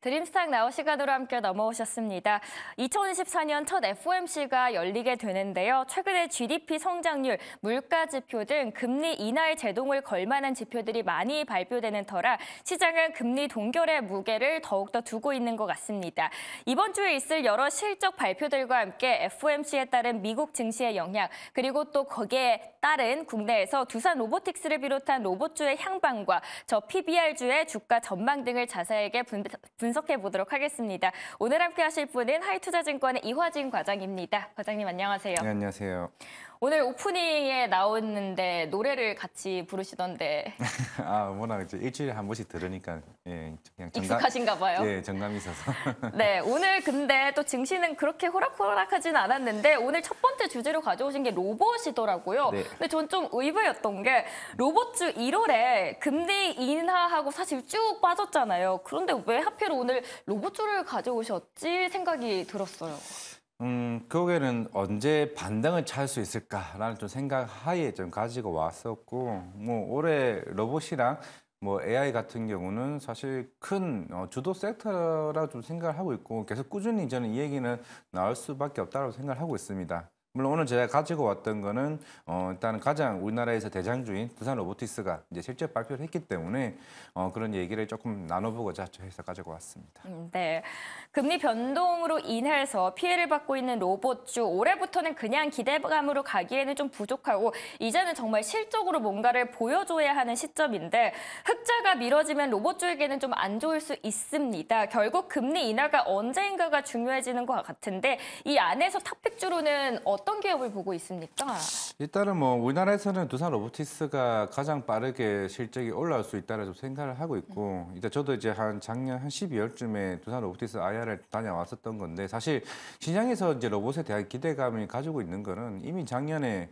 드림스탁 나우 시간으로 함께 넘어오셨습니다. 2024년 첫 FOMC가 열리게 되는데요. 최근에 GDP 성장률, 물가 지표 등 금리 인하에 제동을 걸 만한 지표들이 많이 발표되는 터라 시장은 금리 동결의 무게를 더욱더 두고 있는 것 같습니다. 이번 주에 있을 여러 실적 발표들과 함께 FOMC에 따른 미국 증시의 영향, 그리고 또 거기에 따른 국내에서 두산 로보틱스를 비롯한 로봇주의 향방과 저 PBR주의 주가 전망 등을 자세하게 분석해 보도록 하겠습니다. 오늘 함께 하실 분은 하이투자증권의 이화진 과장입니다. 과장님 안녕하세요. 네, 안녕하세요. 오늘 오프닝에 나오는데 노래를 같이 부르시던데. 워낙 이제 일주일에 한 번씩 들으니까 그냥 익숙하신가 봐요. 예, 정감이 있어서. 네, 오늘 근데 또 증시는 그렇게 호락호락하지는 않았는데 오늘 첫 번째 주제로 가져오신 게 로봇이더라고요. 네. 근데 전 좀 의외였던 게 로봇주 1월에 금리 인하하고 사실 쭉 빠졌잖아요. 그런데 왜 하필 오늘 로봇주를 가져오셨지 생각이 들었어요. 결국에는 언제 반등을 찾을 수 있을까라는 좀 생각 하에 좀 가지고 왔었고, 올해 로봇이랑 AI 같은 경우는 사실 큰 주도 섹터라고 좀 생각을 하고 있고, 계속 꾸준히 저는 이 얘기는 나올 수밖에 없다고 생각을 하고 있습니다. 물론 오늘 제가 가지고 왔던 거는 일단 가장 우리나라에서 대장주인 두산 로보틱스가 이제 실제 발표를 했기 때문에 그런 얘기를 조금 나눠보고자 해서 가지고 왔습니다. 네, 금리 변동으로 인해서 피해를 받고 있는 로봇주 올해부터는 그냥 기대감으로 가기에는 좀 부족하고 이제는 정말 실적으로 뭔가를 보여줘야 하는 시점인데 흑자가 미뤄지면 로봇주에게는 좀 안 좋을 수 있습니다. 결국 금리 인하가 언제인가가 중요해지는 것 같은데 이 안에서 탑픽주로는 어떤 기업을 보고 있습니까? 일단은 우리나라에서는 두산 로보틱스가 가장 빠르게 실적이 올라올 수 있다고 좀 생각을 하고 있고, 일단 저도 이제 작년 한 12월쯤에 두산 로보틱스 IR을 다녀왔었던 건데, 사실 시장에서 이제 로봇에 대한 기대감을 가지고 있는 거는 이미 작년에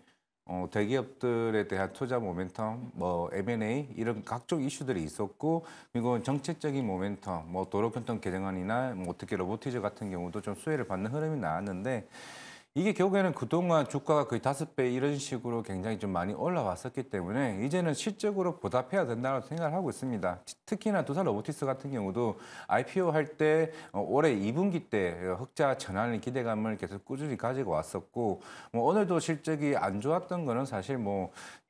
대기업들에 대한 투자 모멘텀, M&A 이런 각종 이슈들이 있었고, 그리고 정책적인 모멘텀, 도로교통 개정안이나 특히 로보티즈 같은 경우도 좀 수혜를 받는 흐름이 나왔는데, 이게 결국에는 그동안 주가가 거의 5배 이런 식으로 굉장히 좀 많이 올라왔었기 때문에 이제는 실적으로 보답해야 된다고 생각을 하고 있습니다. 특히나 두산 로보틱스 같은 경우도 IPO 할 때 올해 2분기 때 흑자 전환의 기대감을 계속 꾸준히 가지고 왔었고, 오늘도 실적이 안 좋았던 거는 사실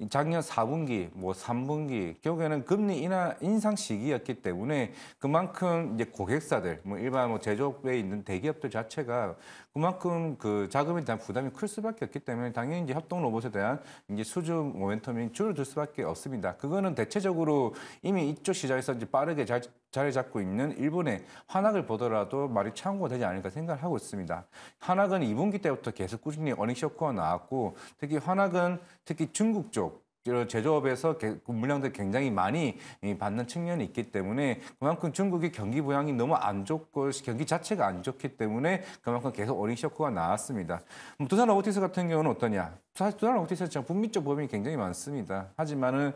작년 4분기, 3분기 결국에는 금리 인상 시기였기 때문에 그만큼 이제 고객사들, 일반 제조업에 있는 대기업들 자체가 그만큼 그 자금에 대한 부담이 클 수밖에 없기 때문에 당연히 이제 협동 로봇에 대한 이제 수주 모멘텀이 줄어들 수밖에 없습니다. 그거는 대체적으로 이미 이쪽 시장에서 이제 빠르게 자리 잡고 있는 일본의 환학을 보더라도 말이 참고가 되지 않을까 생각을 하고 있습니다. 환학은 2분기 때부터 계속 꾸준히 어닝 쇼크가 나왔고, 특히 환학은 특히 중국 쪽 제조업에서 물량들 굉장히 많이 받는 측면이 있기 때문에 그만큼 중국이 경기 부양이 너무 안 좋고 경기 자체가 안 좋기 때문에 그만큼 계속 어닝 쇼크가 나왔습니다. 두산 로보틱스 같은 경우는 어떠냐? 사실 두산 로보틱스는 북미 쪽 범위 굉장히 많습니다. 하지만은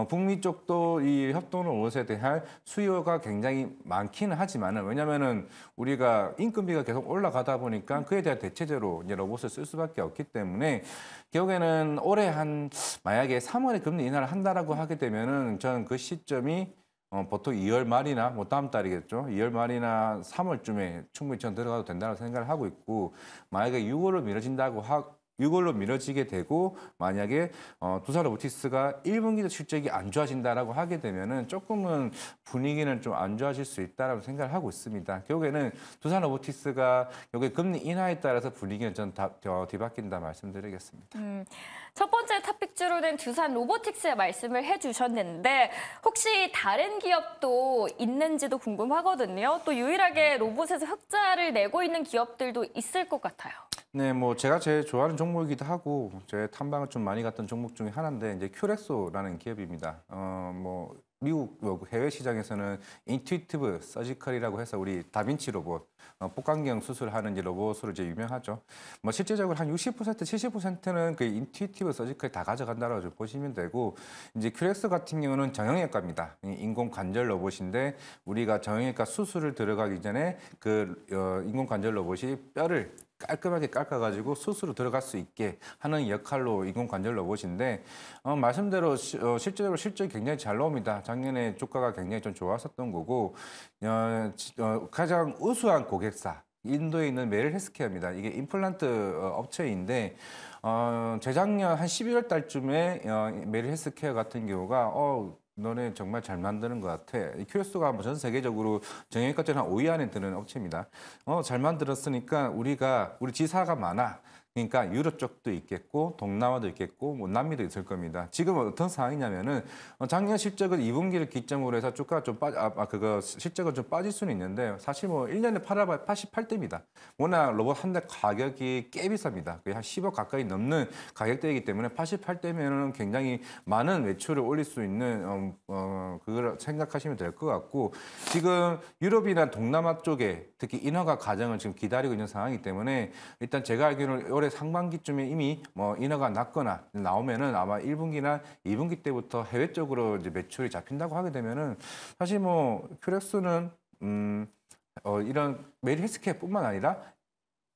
북미 쪽도 이 협동 로봇에 대한 수요가 굉장히 많기는 하지만은, 왜냐면은 우리가 인건비가 계속 올라가다 보니까 그에 대한 대체제로 이제 로봇을 쓸 수밖에 없기 때문에 결국에는 올해 만약에 3월에 금리 인하를 한다라고 하게 되면은 저는 그 시점이 보통 2월 말이나 다음 달이겠죠. 2월 말이나 3월쯤에 충분히 전 들어가도 된다고 생각을 하고 있고, 만약에 6월로 미뤄지게 되고 만약에 두산 로보틱스가 1분기도 실적이 안 좋아진다라고 하게 되면은 조금은 분위기는 좀 안 좋아질 수 있다라고 생각을 하고 있습니다. 결국에는 두산 로보틱스가 여기 금리 인하에 따라서 분위기는 좀 뒤바뀐다 말씀드리겠습니다. 첫 번째 탑픽주로는 두산 로보틱스의 말씀을 해주셨는데 혹시 다른 기업도 있는지도 궁금하거든요. 또 유일하게 로봇에서 흑자를 내고 있는 기업들도 있을 것 같아요. 네, 제가 제일 좋아하는 종목이기도 하고 제 탐방을 좀 많이 갔던 종목 중에 하나인데 이제 큐렉소라는 기업입니다. 미국 해외 시장에서는 인투이티브 서지컬이라고 해서 우리 다빈치 로봇, 복강경 수술하는 이제 로봇으로 이제 유명하죠. 실제적으로 한 60%, 70%는 그 인투이티브 서지컬 다 가져간다고 좀 보시면 되고, 이제 큐렉소 같은 경우는 정형외과입니다. 인공 관절 로봇인데 우리가 정형외과 수술을 들어가기 전에 그 인공 관절 로봇이 뼈를 깔끔하게 깎아가지고 스스로 들어갈 수 있게 하는 역할로 인공관절 로봇인데 말씀대로 실제로 실적이 굉장히 잘 나옵니다. 작년에 주가가 굉장히 좀 좋았었던 거고 가장 우수한 고객사 인도에 있는 메릴 헬스케어입니다. 이게 임플란트 업체인데 재작년 한 11월 달쯤에 메릴 헬스케어 같은 경우가 너네 정말 잘 만드는 것 같아. 이 QS가 전 세계적으로 정형외과처럼 한 5위 안에 드는 업체입니다. 잘 만들었으니까 우리 지사가 많아. 그러니까 유럽 쪽도 있겠고 동남아도 있겠고 뭐 남미도 있을 겁니다. 지금은 어떤 상황이냐면은 작년 실적은 2분기를 기점으로 해서 주가가 좀 실적은 좀 빠질 수는 있는데 사실 뭐 1년에 팔아봐야 88대입니다. 워낙 로봇 한 대 가격이 꽤 비쌉니다. 거의 한 10억 가까이 넘는 가격대이기 때문에 88대면은 굉장히 많은 매출을 올릴 수 있는 그걸 생각하시면 될 것 같고 지금 유럽이나 동남아 쪽에 특히 인허가 과정을 지금 기다리고 있는 상황이기 때문에 일단 제가 알기로는 올해 상반기쯤에 이미 뭐 인허가 났거나 나오면은 아마 1분기나 2분기 때부터 해외 쪽으로 이제 매출이 잡힌다고 하게 되면은 사실 뭐 큐렉스는 이런 메리 헬스케어뿐만 아니라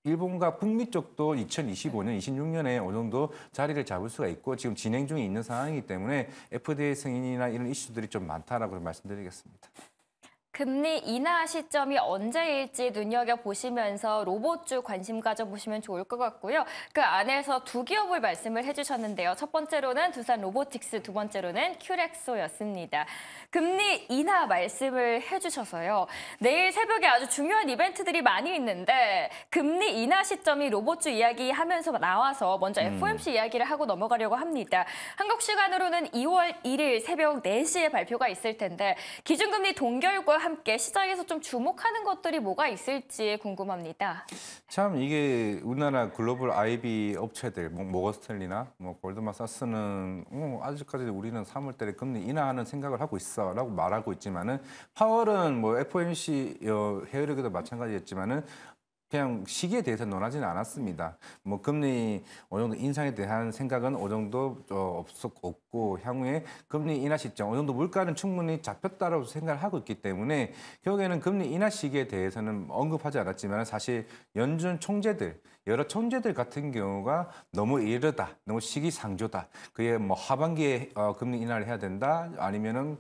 일본과 북미 쪽도 2025년, 26년에 어느 정도 자리를 잡을 수가 있고 지금 진행 중에 있는 상황이기 때문에 FDA 승인이나 이런 이슈들이 좀 많다라고 말씀드리겠습니다. 금리 인하 시점이 언제일지 눈여겨보시면서 로봇주 관심 가져보시면 좋을 것 같고요. 그 안에서 두 기업을 말씀을 해주셨는데요. 첫 번째로는 두산 로보틱스, 두 번째로는 큐렉소였습니다. 금리 인하 말씀을 해주셔서요. 내일 새벽에 아주 중요한 이벤트들이 많이 있는데 금리 인하 시점이 로봇주 이야기하면서 나와서 먼저 FOMC 이야기를 하고 넘어가려고 합니다. 한국 시간으로는 2월 1일 새벽 4시에 발표가 있을 텐데 기준금리 동결과 함께 시장에서 좀 주목하는 것들이 뭐가 있을지 궁금합니다. 참 이게 우리나라 글로벌 IB 업체들, 모건스탠리나 골드만사스는 아직까지 우리는 3월 달에 금리 인하하는 생각을 하고 있어라고 말하고 있지만은 파월은 뭐 FOMC 헤어리그도 마찬가지였지만은 그냥 시기에 대해서 논하지는 않았습니다. 뭐 금리 어느 정도 인상에 대한 생각은 어느 정도 없고 향후에 금리 인하 시점 어느 정도 물가는 충분히 잡혔다라고 생각을 하고 있기 때문에 결국에는 금리 인하 시기에 대해서는 언급하지 않았지만 사실 연준 총재들 여러 총재들 같은 경우가 너무 이르다, 너무 시기상조다. 그게 뭐 하반기에 금리 인하를 해야 된다, 아니면은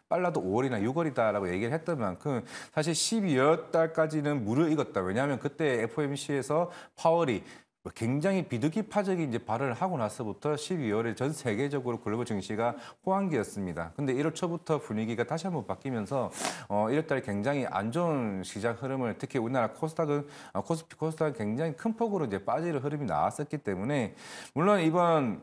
빨라도 5월이나 6월이다라고 얘기를 했던 만큼 사실 12월 달까지는 무르익었다. 왜냐하면 그때 FOMC에서 파월이 굉장히 비둘기파적인 이제 발언을 하고 나서부터 12월에 전 세계적으로 글로벌 증시가 호황기였습니다. 근데 1월 초부터 분위기가 다시 한번 바뀌면서 1월 달에 굉장히 안 좋은 시장 흐름을 특히 우리나라 코스피 코스닥은 굉장히 큰 폭으로 이제 빠지는 흐름이 나왔었기 때문에 물론 이번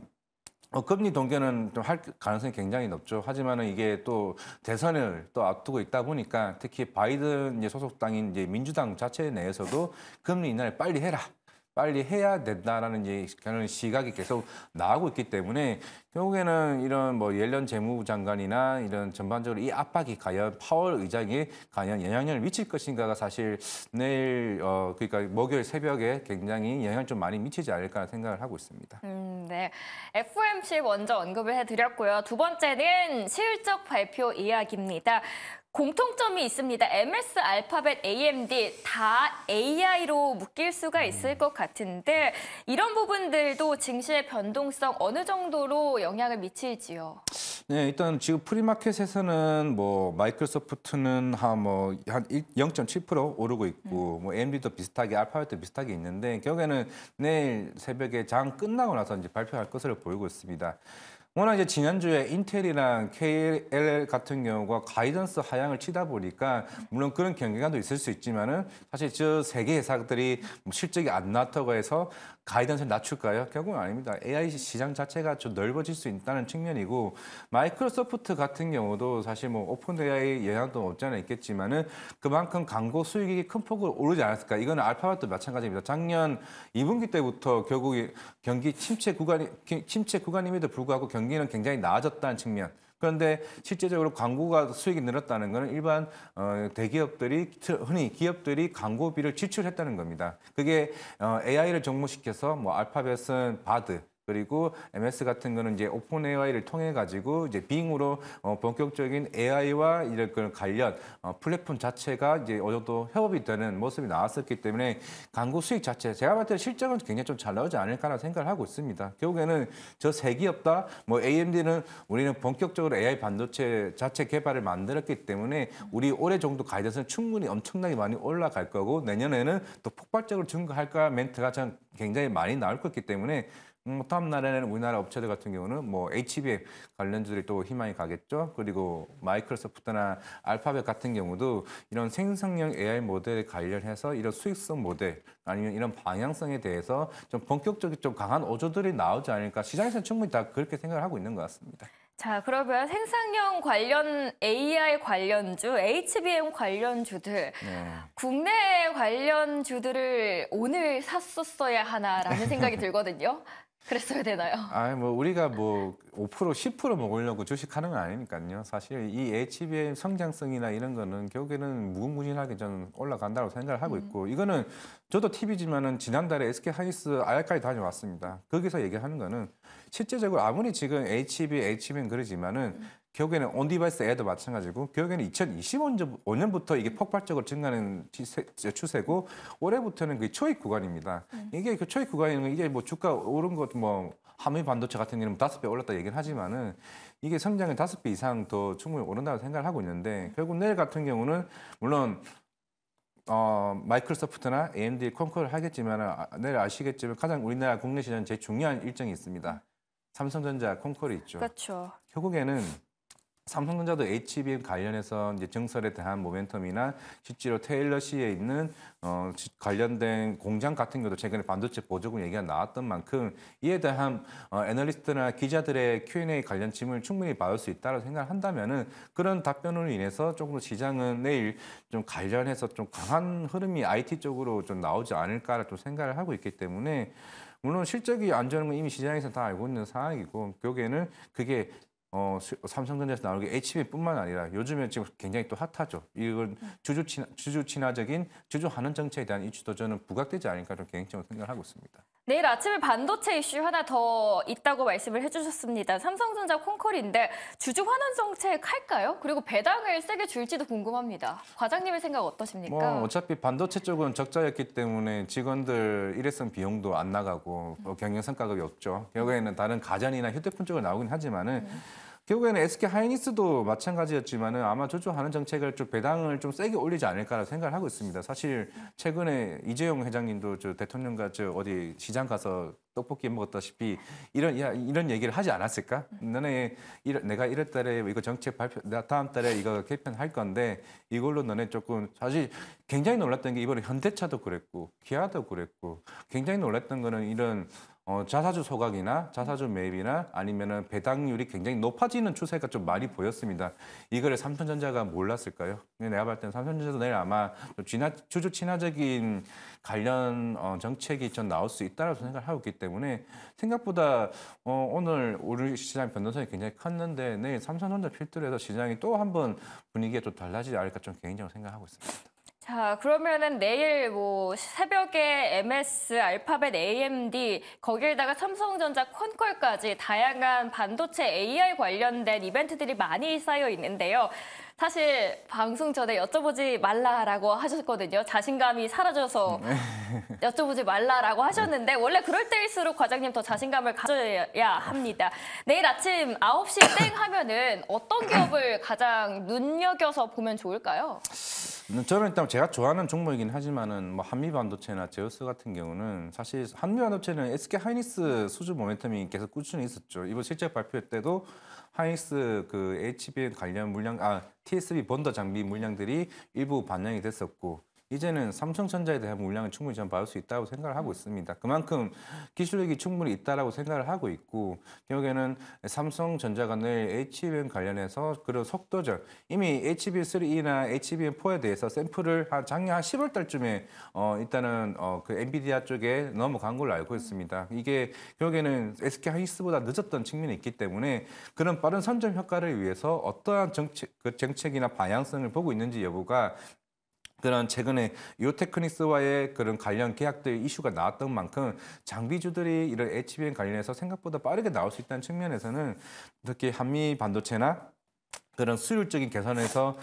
금리 동결은 좀 할 가능성이 굉장히 높죠. 하지만은 이게 또 대선을 또 앞두고 있다 보니까 특히 바이든 이제 소속당인 이제 민주당 자체 내에서도 금리 인하를 빨리 해야 된다라는 이제 그런 시각이 계속 나오고 있기 때문에 결국에는 이런 뭐 옐런 재무부 장관이나 이런 전반적으로 이 압박이 과연 파월 의장에 과연 영향력을 미칠 것인가가 사실 내일 그러니까 목요일 새벽에 굉장히 영향을 좀 많이 미치지 않을까 생각을 하고 있습니다. 네, FOMC 먼저 언급을 해드렸고요. 두 번째는 실적 발표 이야기입니다. 공통점이 있습니다. MS, 알파벳, AMD 다 AI로 묶일 수가 있을 것 같은데 이런 부분들도 증시의 변동성 어느 정도로 영향을 미칠지요? 네, 일단 지금 프리마켓에서는 뭐 마이크로소프트는 한 0.7% 오르고 있고 뭐 AMD도 비슷하게 알파벳도 비슷하게 있는데 결국에는 내일 새벽에 장 끝나고 나서 이제 발표할 것으로 보이고 있습니다. 워낙 이제 지난주에 인텔이랑 KLL 같은 경우가 가이던스 하향을 치다 보니까 물론 그런 경계감도 있을 수 있지만은 사실 저 세 개 회사들이 실적이 안 나왔다고 해서 가이던스를 낮출까요? 결국은 아닙니다. AI 시장 자체가 좀 넓어질 수 있다는 측면이고 마이크로소프트 같은 경우도 사실 뭐 오픈 AI 영향도 없지 않아 있겠지만은 그만큼 광고 수익이 큰 폭으로 오르지 않았을까? 이거는 알파벳도 마찬가지입니다. 작년 2분기 때부터 결국 경기 침체 구간임에도 불구하고 경기는 굉장히 나아졌다는 측면. 그런데 실제적으로 광고가 수익이 늘었다는 것은 일반 대기업들이 흔히 기업들이 광고비를 지출했다는 겁니다. 그게 AI를 접목시켜서 뭐 알파벳은 바드 그리고 MS 같은 거는 이제 오픈 AI를 통해 가지고 이제 빙으로 본격적인 AI와 이런 그런 관련 플랫폼 자체가 이제 어느 정도 협업이 되는 모습이 나왔었기 때문에 광고 수익 자체 제가 봤을 때 실적은 굉장히 좀 잘 나오지 않을까라는 생각을 하고 있습니다. 결국에는 저 세 기업 다 뭐 AMD는 우리는 본격적으로 AI 반도체 자체 개발을 만들었기 때문에 우리 올해 정도 가이드선은 충분히 엄청나게 많이 올라갈 거고 내년에는 또 폭발적으로 증가할까 멘트가 전 굉장히 많이 나올 거기 때문에 다음 날에는 우리나라 업체들 같은 경우는 뭐 HBM 관련주들이 또 희망이 가겠죠. 그리고 마이크로소프트나 알파벳 같은 경우도 이런 생성형 AI 모델에 관련해서 이런 수익성 모델 아니면 이런 방향성에 대해서 좀 본격적인 좀 강한 어조들이 나오지 않을까. 시장에서는 충분히 다 그렇게 생각을 하고 있는 것 같습니다. 자, 그러면 생산형 관련 AI 관련주, HBM 관련주들, 네. 국내 관련주들을 오늘 샀었어야 하나라는 생각이 들거든요. 그랬어야 되나요? 뭐 우리가 뭐 5%, 10% 먹으려고 주식하는 건 아니니까요. 사실 이 HBM 성장성이나 이런 거는 결국에는 무궁무진하게 저는 올라간다고 생각을 하고 있고 이거는 저도 TV지만은 지난달에 SK 하이닉스 IR까지 다녀왔습니다. 거기서 얘기하는 거는 실제적으로 아무리 지금 HBM 그러지만은 결국에는 온디바이스 에어도 마찬가지고 결국에는 2025년부터 이게 폭발적으로 증가하는 추세고 올해부터는 그 초입 구간입니다. 이게 그 초입 구간이면 이게 뭐 주가 오른 것 뭐 한미 반도체 같은 경우는 5배 올랐다 얘기는 하지만은 이게 성장은 5배 이상 더 충분히 오른다고 생각을 하고 있는데 결국 내일 같은 경우는 물론 마이크로소프트나 AMD 콘콜을 하겠지만 내일 아시겠지만 가장 우리나라 국내 시장 제일 중요한 일정이 있습니다. 삼성전자 콘콜이 있죠. 그렇죠. 결국에는 삼성전자도 HBM 관련해서 이제 증설에 대한 모멘텀이나 실제로 테일러시에 있는 관련된 공장 같은 것도 최근에 반도체 보조금 얘기가 나왔던 만큼 이에 대한 애널리스트나 기자들의 Q&A 관련 질문을 충분히 받을 수 있다고 생각한다면은 그런 답변으로 인해서 조금 더 시장은 내일 좀 관련해서 좀 강한 흐름이 IT 쪽으로 좀 나오지 않을까라 좀 생각을 하고 있기 때문에 물론 실적이 안 좋은 건 이미 시장에서 다 알고 있는 상황이고 결국에는 그게 삼성전자에서 나오는 게 HBM뿐만 아니라 요즘에 지금 굉장히 또 핫하죠. 이건 주주 친화적인 주주환원 정책에 대한 이슈도 저는 부각되지 않을까 좀 개인적으로 생각을 하고 있습니다. 내일 아침에 반도체 이슈 하나 더 있다고 말씀을 해주셨습니다. 삼성전자 콘콜인데 주주 환원 정책 할까요? 그리고 배당을 세게 줄지도 궁금합니다. 과장님의 생각 어떠십니까? 뭐 어차피 반도체 쪽은 적자였기 때문에 직원들 일회성 비용도 안 나가고 경영 성과급이 없죠. 결국에는 다른 가전이나 휴대폰 쪽으로 나오긴 하지만은 결국에는 SK 하이닉스도 마찬가지였지만은 아마 주주하는 정책을 좀 배당을 좀 세게 올리지 않을까라고 생각을 하고 있습니다. 사실 최근에 이재용 회장님도 저 대통령과 저 어디 시장 가서 떡볶이 먹었다시피 이런 얘기를 하지 않았을까? 너네 내가 1월 달에 이거 정책 발표, 다음 달에 이거 개편할 건데 이걸로 너네 조금 사실 굉장히 놀랐던 게 이번에 현대차도 그랬고 기아도 그랬고 굉장히 놀랐던 거는 이런 자사주 소각이나 자사주 매입이나 아니면은 배당률이 굉장히 높아지는 추세가 좀 많이 보였습니다. 이거를 삼성전자가 몰랐을까요? 내가 봤을 때는 삼성전자도 내일 아마 주주 친화적인 관련 정책이 좀 나올 수 있다고 생각을 하고 있기 때문에 생각보다 오늘 우리 시장 변동성이 굉장히 컸는데 내일 삼성전자 필두로 해서 시장이 또 한번 분위기가 좀 달라지지 않을까 좀 개인적으로 생각하고 있습니다. 자, 그러면은 내일 뭐 새벽에 MS, 알파벳, AMD, 거기에다가 삼성전자 콘콜까지 다양한 반도체 AI 관련된 이벤트들이 많이 쌓여 있는데요. 사실 방송 전에 여쭤보지 말라라고 하셨거든요. 자신감이 사라져서 여쭤보지 말라라고 하셨는데 원래 그럴 때일수록 과장님 더 자신감을 가져야 합니다. 내일 아침 9시 땡 하면은 어떤 기업을 가장 눈여겨서 보면 좋을까요? 저는 일단 제가 좋아하는 종목이긴 하지만은 뭐 한미반도체나 제우스 같은 경우는 사실 한미반도체는 SK 하이닉스 수주 모멘텀이 계속 꾸준히 있었죠. 이번 실적 발표 때도 하이닉스 그 HBM 관련 물량, TSB 본더 장비 물량들이 일부 반영이 됐었고 이제는 삼성전자에 대한 물량을 충분히 좀 받을 수 있다고 생각을 하고 있습니다. 그만큼 기술력이 충분히 있다라고 생각을 하고 있고 결국에는 삼성전자가 내일 HBM 관련해서 그런 속도적 이미 HBM3나 HBM4에 대해서 샘플을 작년 한 10월 달쯤에 일단은 그 엔비디아 쪽에 넘어간 걸로 알고 있습니다. 이게 결국에는 SK 하이닉스보다 늦었던 측면이 있기 때문에 그런 빠른 선점 효과를 위해서 어떠한 정책이나 방향성을 보고 있는지 여부가 그런 최근에 요테크닉스와의 그런 관련 계약들 이슈가 나왔던 만큼 장비주들이 이런 HBM 관련해서 생각보다 빠르게 나올 수 있다는 측면에서는 특히 한미 반도체나 그런 수율적인 개선에서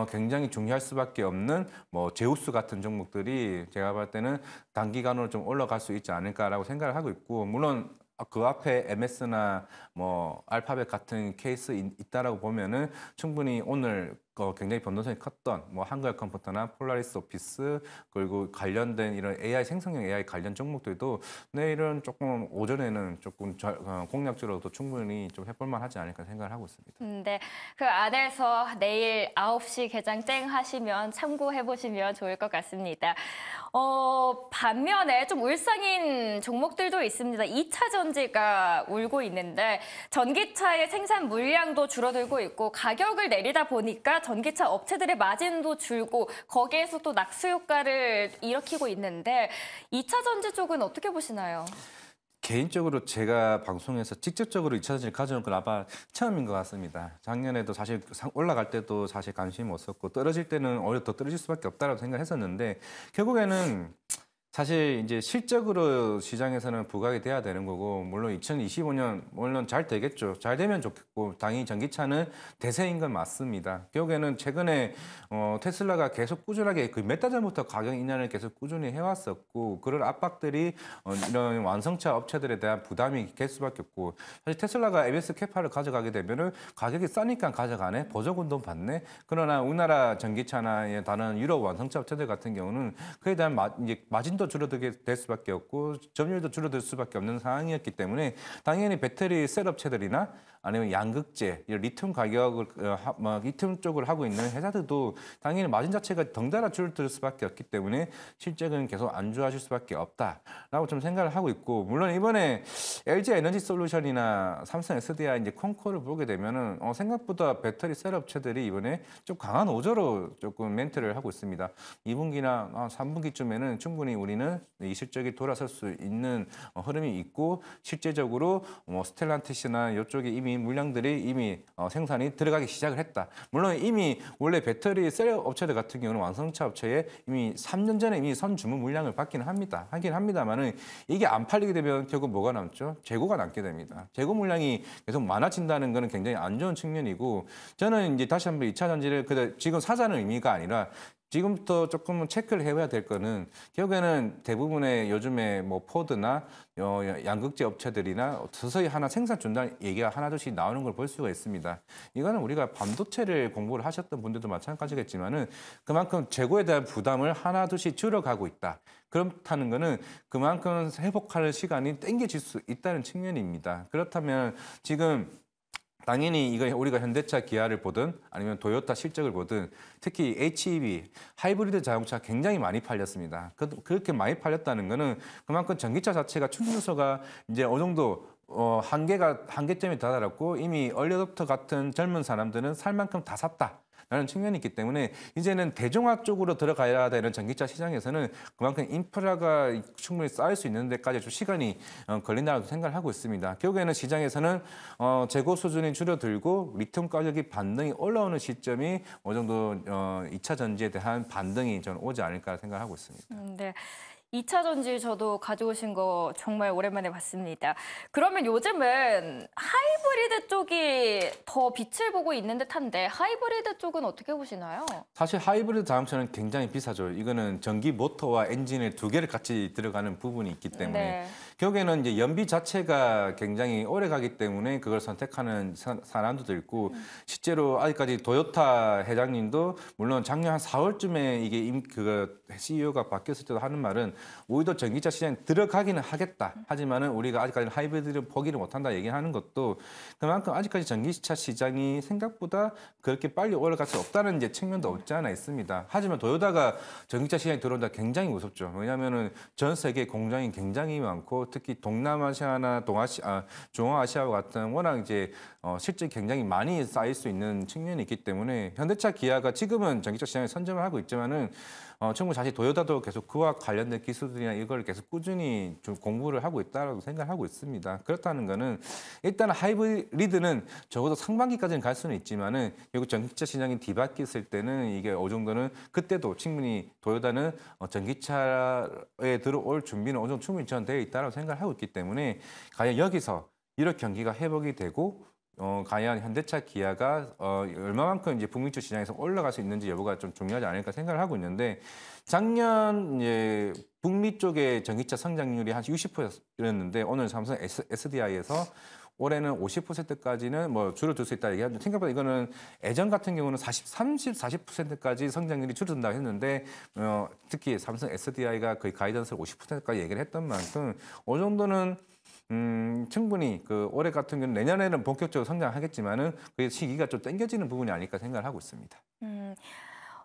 굉장히 중요할 수밖에 없는 뭐 제우스 같은 종목들이 제가 볼 때는 단기간으로 좀 올라갈 수 있지 않을까라고 생각을 하고 있고 물론 그 앞에 MS나 뭐 알파벳 같은 케이스 있다라고 보면은 충분히 오늘 굉장히 변동성이 컸던 뭐 한글 컴퓨터나 폴라리스 오피스 그리고 관련된 이런 AI 생성형 AI 관련 종목들도 내일은 조금 오전에는 조금 공략적으로도 충분히 좀 해볼만 하지 않을까 생각을 하고 있습니다. 네, 그 안에서 내일 9시 개장 땡 하시면 참고해 보시면 좋을 것 같습니다. 반면에 좀 울상인 종목들도 있습니다. 2차 전지가 울고 있는데 전기차의 생산 물량도 줄어들고 있고 가격을 내리다 보니까 전기차 업체들의 마진도 줄고 거기에서 또 낙수 효과를 일으키고 있는데 2차 전지 쪽은 어떻게 보시나요? 개인적으로 제가 방송에서 직접적으로 2차 전지를 가져온 건 아마 처음인 것 같습니다. 작년에도 사실 올라갈 때도 사실 관심이 없었고 떨어질 때는 오히려 더 떨어질 수밖에 없다고 생각했었는데 결국에는 사실 이제 실적으로 시장에서는 부각이 돼야 되는 거고 물론 2025년 물론 잘 되겠죠. 잘 되면 좋겠고 당연히 전기차는 대세인 건 맞습니다. 결국에는 최근에 테슬라가 계속 꾸준하게 그 몇 달 전부터 가격 인하를 계속 꾸준히 해왔었고 그런 압박들이 이런 완성차 업체들에 대한 부담이 될 수밖에 없고 사실 테슬라가 ABS 캐파를 가져가게 되면은 가격이 싸니까 가져가네 보조금도 받네. 그러나 우리나라 전기차나 다른 유럽 완성차 업체들 같은 경우는 그에 대한 이제 마진도 줄어들게 될 수밖에 없고 점유율도 줄어들 수밖에 없는 상황이었기 때문에 당연히 배터리 셀 업체들이나 아니면 양극재, 리튬 가격을 리튬 쪽을 하고 있는 회사들도 당연히 마진 자체가 덩달아 줄어들 수밖에 없기 때문에 실적은 계속 안 좋아질 수밖에 없다라고 좀 생각을 하고 있고 물론 이번에 LG 에너지 솔루션이나 삼성 SDI 이제 콩코를 보게 되면은 생각보다 배터리 셀 업체들이 이번에 좀 강한 오저로 조금 멘트를 하고 있습니다. 2분기나 3분기쯤에는 충분히 우리는 이 실적이 돌아설 수 있는 흐름이 있고 실제적으로 뭐 스텔란티스나 이쪽에 이미 물량들이 이미 생산이 들어가기 시작을 했다. 물론 이미 원래 배터리 셀 업체들 같은 경우는 완성차 업체에 이미 3년 전에 이미 선 주문 물량을 받기는 합니다. 하긴 합니다만은 이게 안 팔리게 되면 결국 뭐가 남죠? 재고가 남게 됩니다. 재고 물량이 계속 많아진다는 것은 굉장히 안 좋은 측면이고 저는 이제 다시 한번 2차 전지를 지금 사자는 의미가 아니라 지금부터 조금 체크를 해봐야 될 거는 결국에는 대부분의 요즘에 뭐 포드나 양극재 업체들이나 서서히 하나 생산 중단 얘기가 하나둘씩 나오는 걸 볼 수가 있습니다. 이거는 우리가 반도체를 공부를 하셨던 분들도 마찬가지겠지만은 그만큼 재고에 대한 부담을 하나둘씩 줄여가고 있다. 그렇다는 거는 그만큼 회복할 시간이 땡겨질 수 있다는 측면입니다. 그렇다면 지금 당연히 이거 우리가 현대차 기아를 보든 아니면 도요타 실적을 보든 특히 HEV 하이브리드 자동차 굉장히 많이 팔렸습니다. 그렇게 많이 팔렸다는 거는 그만큼 전기차 자체가 충전소가 이제 어느 정도 한계점에 다다랐고 이미 얼리어답터 같은 젊은 사람들은 살 만큼 다 샀다. 라는 측면이 있기 때문에 이제는 대중화 쪽으로 들어가야 되는 전기차 시장에서는 그만큼 인프라가 충분히 쌓일 수 있는 데까지 좀 시간이 걸린다고 생각을 하고 있습니다. 결국에는 시장에서는 재고 수준이 줄어들고 리튬 가격이 반등이 올라오는 시점이 어느 정도 2차 전지에 대한 반등이 저는 오지 않을까 생각하고 있습니다. 네. 2차 전지 저도 가져오신 거 정말 오랜만에 봤습니다. 그러면 요즘은 하이브리드 쪽이 더 빛을 보고 있는 듯한데 하이브리드 쪽은 어떻게 보시나요? 사실 하이브리드 자동차는 굉장히 비싸죠. 이거는 전기 모터와 엔진을 두 개를 같이 들어가는 부분이 있기 때문에 네. 결국에는 이제 연비 자체가 굉장히 오래 가기 때문에 그걸 선택하는 사람도 있고 실제로 아직까지 도요타 회장님도 물론 작년 한 4월쯤에 이게 CEO가 바뀌었을 때도 하는 말은 오히려 전기차 시장에 들어가기는 하겠다. 하지만은 우리가 아직까지 하이브리드를 포기를 못한다 얘기하는 것도 그만큼 아직까지 전기차 시장이 생각보다 그렇게 빨리 올라갈 수 없다는 이제 측면도 없지 않아 있습니다. 하지만 도요타가 전기차 시장에 들어온다 굉장히 무섭죠. 왜냐하면은 전 세계 공장이 굉장히 많고 특히 동남아시아나 중앙아시아와 같은 워낙 이제 실적이 굉장히 많이 쌓일 수 있는 측면이 있기 때문에 현대차, 기아가 지금은 전기차 시장에 선점을 하고 있지만은 충분히 사실 도요타도 계속 그와 관련된 기술들이나 이걸 계속 꾸준히 좀 공부를 하고 있다고 생각하고 있습니다. 그렇다는 거는 일단 하이브리드는 적어도 상반기까지는 갈 수는 있지만은 결국 전기차 시장이 뒤바뀌었을 때는 이게 어느 정도는 그때도 충분히 도요타는 전기차에 들어올 준비는 어느 정도 충분히 전 되어 있다고 생각하고 있기 때문에 과연 여기서 유럽 경기가 회복이 되고 과연 현대차, 기아가 얼마만큼 이제 북미주 시장에서 올라갈 수 있는지 여부가 좀 중요하지 않을까 생각을 하고 있는데 작년 이제 북미 쪽의 전기차 성장률이 한 60%였는데 오늘 삼성 SDI에서 올해는 50%까지는 뭐 줄어들 수 있다 얘기하는데 생각보다 이거는 예전 같은 경우는 40%까지 성장률이 줄어든다고 했는데 특히 삼성 SDI가 거의 가이던스를 50%까지 얘기를 했던 만큼 어느 정도는 충분히 그 올해 같은 경우는 내년에는 본격적으로 성장하겠지만은 그 시기가 좀 당겨지는 부분이 아닐까 생각을 하고 있습니다.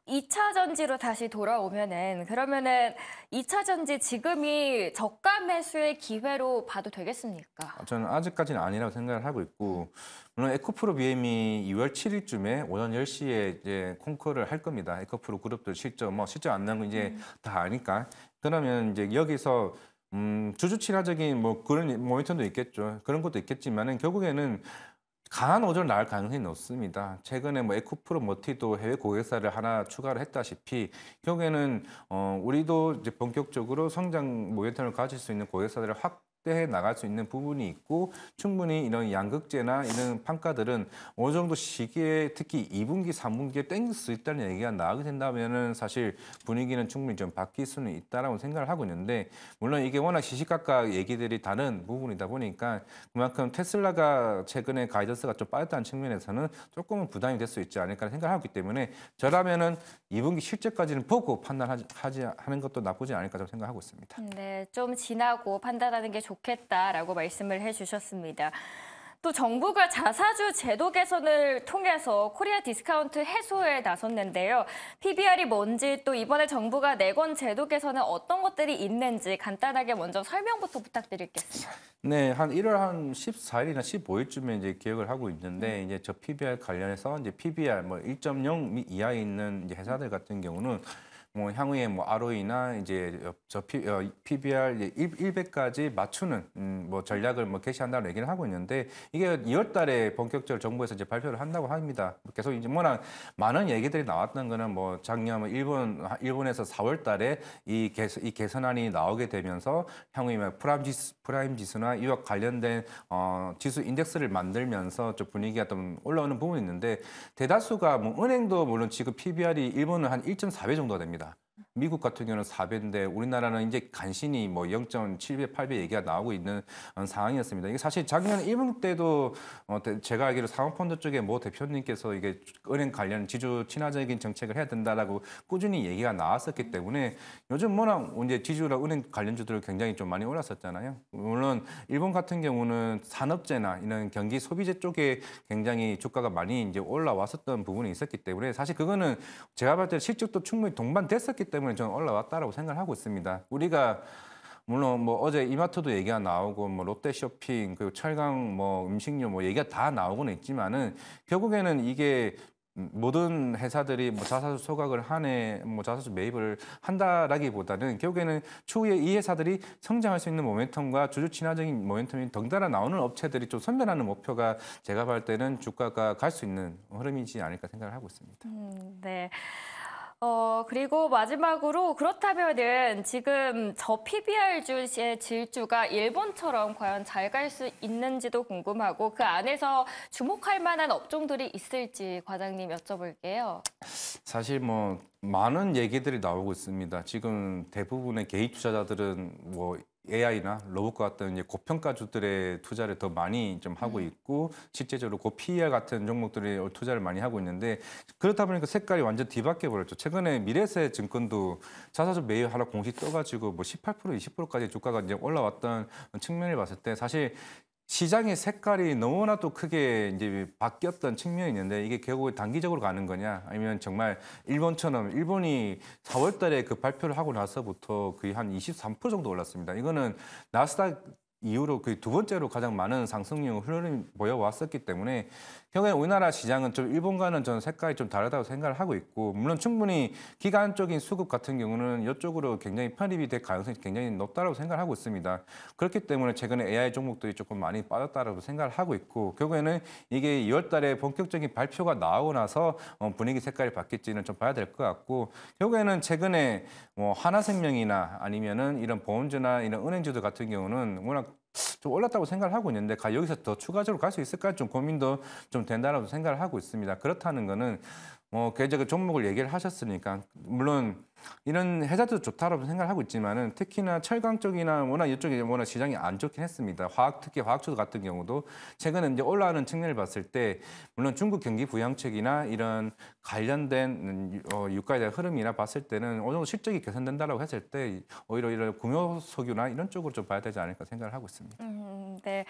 2차 전지로 다시 돌아오면은 그러면은 2차 전지 지금이 저가 매수의 기회로 봐도 되겠습니까? 저는 아직까지는 아니라고 생각을 하고 있고 물론 에코프로 BM이 2월 7일쯤에 오전 10시에 이제 콩쿠르를 할 겁니다. 에코프로 그룹들 실적 실적 안 난 거 이제 다 아니까 그러면 이제 여기서 주주 친화적인 뭐 그런 모멘텀도 있겠죠. 그런 것도 있겠지만은 결국에는 강한 오전을 나올 가능성이 높습니다. 최근에 뭐 에코프로 모티도 해외 고객사를 하나 추가를 했다시피 결국에는 우리도 이제 본격적으로 성장 모멘텀을 가질 수 있는 고객사들을 확대해 나갈 수 있는 부분이 있고 충분히 이런 양극재나 이런 판가들은 어느 정도 시기에 특히 2분기, 3분기에 땡길 수 있다는 얘기가 나오게 된다면은 사실 분위기는 충분히 좀 바뀔 수는 있다라고 생각을 하고 있는데 물론 이게 워낙 시시각각 얘기들이 다른 부분이다 보니까 그만큼 테슬라가 최근에 가이던스가 좀 빠졌다는 측면에서는 조금은 부담이 될 수 있지 않을까 생각하기 때문에 저라면은 2분기 실적까지는 보고 하는 것도 나쁘지 않을까 좀 생각하고 있습니다. 네, 좀 지나고 판단하는 게 좋겠다라고 말씀을 해주셨습니다. 또 정부가 자사주 제도 개선을 통해서 코리아 디스카운트 해소에 나섰는데요. PBR이 뭔지 또 이번에 정부가 내건 제도 개선에 어떤 것들이 있는지 간단하게 먼저 설명부터 부탁드리겠습니다. 네, 한 1월 한 14일이나 15일쯤에 이제 기억을 하고 있는데 이제 저 PBR 관련해서 이제 PBR 뭐 1.0 이하에 있는 이제 회사들 같은 경우는 뭐 향후에 뭐 ROE나 이제 PBR 100까지 맞추는 뭐 전략을 뭐 개시한다고 얘기를 하고 있는데 이게 2월 달에 본격적으로 정부에서 이제 발표를 한다고 합니다. 계속 이제 워낙 많은 얘기들이 나왔던 거는 뭐 작년 뭐 일본에서 4월 달에 이 개선안이 나오게 되면서 향후에 뭐 프라임 지수나 이와 관련된 지수 인덱스를 만들면서 좀 분위기가 좀 올라오는 부분이 있는데 대다수가 뭐 은행도 물론 지금 PBR이 일본은 한 1.4배 정도가 됩니다. 미국 같은 경우는 4배인데 우리나라는 이제 간신히 뭐 0.7배, 8배 얘기가 나오고 있는 상황이었습니다. 이게 사실 작년 1분 때도 제가 알기로 사모펀드 쪽에 모 대표님께서 이게 은행 관련 지주 친화적인 정책을 해야 된다라고 꾸준히 얘기가 나왔었기 때문에 요즘 워낙 이제 지주랑 은행 관련주들 굉장히 좀 많이 올랐었잖아요. 물론 일본 같은 경우는 산업재나 이런 경기 소비재 쪽에 굉장히 주가가 많이 이제 올라왔었던 부분이 있었기 때문에 사실 그거는 제가 봤을 때 실적도 충분히 동반됐었기 때문에 저는 올라왔다라고 생각을 하고 있습니다. 우리가 물론 뭐 어제 이마트도 얘기가 나오고 뭐 롯데쇼핑 그리고 철강 뭐 음식료 뭐 얘기가 다 나오고는 있지만은 결국에는 이게 모든 회사들이 뭐 자사주 소각을 하네, 뭐 자사주 매입을 한다라기보다는 결국에는 추후에 이 회사들이 성장할 수 있는 모멘텀과 주주 친화적인 모멘텀이 덩달아 나오는 업체들이 좀 선별하는 목표가 제가 볼 때는 주가가 갈 수 있는 흐름이지 않을까 생각을 하고 있습니다. 네. 그리고 마지막으로 그렇다면은 지금 저 PBR주의 질주가 일본처럼 과연 잘 갈 수 있는지도 궁금하고 그 안에서 주목할 만한 업종들이 있을지 과장님 여쭤볼게요. 사실 뭐 많은 얘기들이 나오고 있습니다. 지금 대부분의 개인 투자자들은 뭐 AI나 로봇과 같은 이제 고평가주들의 투자를 더 많이 좀 하고 있고 실제적으로 고PER 같은 종목들에 투자를 많이 하고 있는데 그렇다 보니까 색깔이 완전 뒤바뀌어 버렸죠. 최근에 미래세 증권도 자사주 매입 하나 공시 떠가지고 뭐 18% 20%까지 주가가 이제 올라왔던 측면을 봤을 때 사실 시장의 색깔이 너무나도 크게 이제 바뀌었던 측면이 있는데 이게 결국 단기적으로 가는 거냐 아니면 정말 일본처럼 일본이 4월 달에 그 발표를 하고 나서부터 거의 한 23% 정도 올랐습니다. 이거는 나스닥 이후로 그 두 번째로 가장 많은 상승률 흐름이 보여왔었기 때문에 결국에 우리나라 시장은 좀 일본과는 저는 색깔이 좀 다르다고 생각을 하고 있고 물론 충분히 기간적인 수급 같은 경우는 이쪽으로 굉장히 편입이 될 가능성이 굉장히 높다고 생각을 하고 있습니다. 그렇기 때문에 최근에 AI 종목들이 조금 많이 빠졌다고 생각을 하고 있고 결국에는 이게 2월 달에 본격적인 발표가 나오고 나서 분위기 색깔이 바뀔지는 좀 봐야 될 것 같고 결국에는 최근에 뭐 하나생명이나 아니면은 이런 보험주나 이런 은행주들 같은 경우는 워낙 좀 올랐다고 생각을 하고 있는데 여기서 더 추가적으로 갈 수 있을까 좀 고민도 좀 된다라고 생각을 하고 있습니다. 그렇다는 거는 개인적인 종목을 얘기를 하셨으니까 물론 이런 회사도 좋다라고 생각을 하고 있지만은 특히나 철강 쪽이나 워낙 이쪽이 워낙 시장이 안 좋긴 했습니다. 특히 화학주 같은 경우도 최근에 이제 올라가는 측면을 봤을 때 물론 중국 경기 부양책이나 이런 관련된 유가에 대한 흐름이나 봤을 때는 어느 정도 실적이 개선된다라고 했을 때 오히려 이런 금요석유나 이런 쪽으로 좀 봐야 되지 않을까 생각을 하고 있습니다. 네.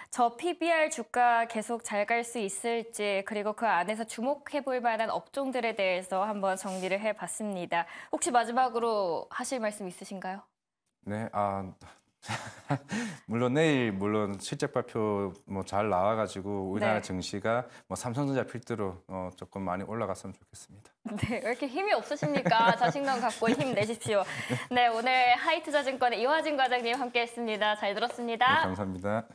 저 PBR 주가 계속 잘 갈 수 있을지 그리고 그 안에서 주목해 볼 만한 업종들에 대해서 한번 정리를 해봤습니다. 혹시 마지막으로 하실 말씀 있으신가요? 네, 물론 내일 실적 발표 뭐 잘 나와가지고 우리나라 네. 증시가 뭐 삼성전자 필두로 조금 많이 올라갔으면 좋겠습니다. 네, 왜 이렇게 힘이 없으십니까? 자신감 갖고 힘내십시오. 네, 오늘 하이투자증권의 이화진 과장님 함께했습니다. 잘 들었습니다. 네, 감사합니다.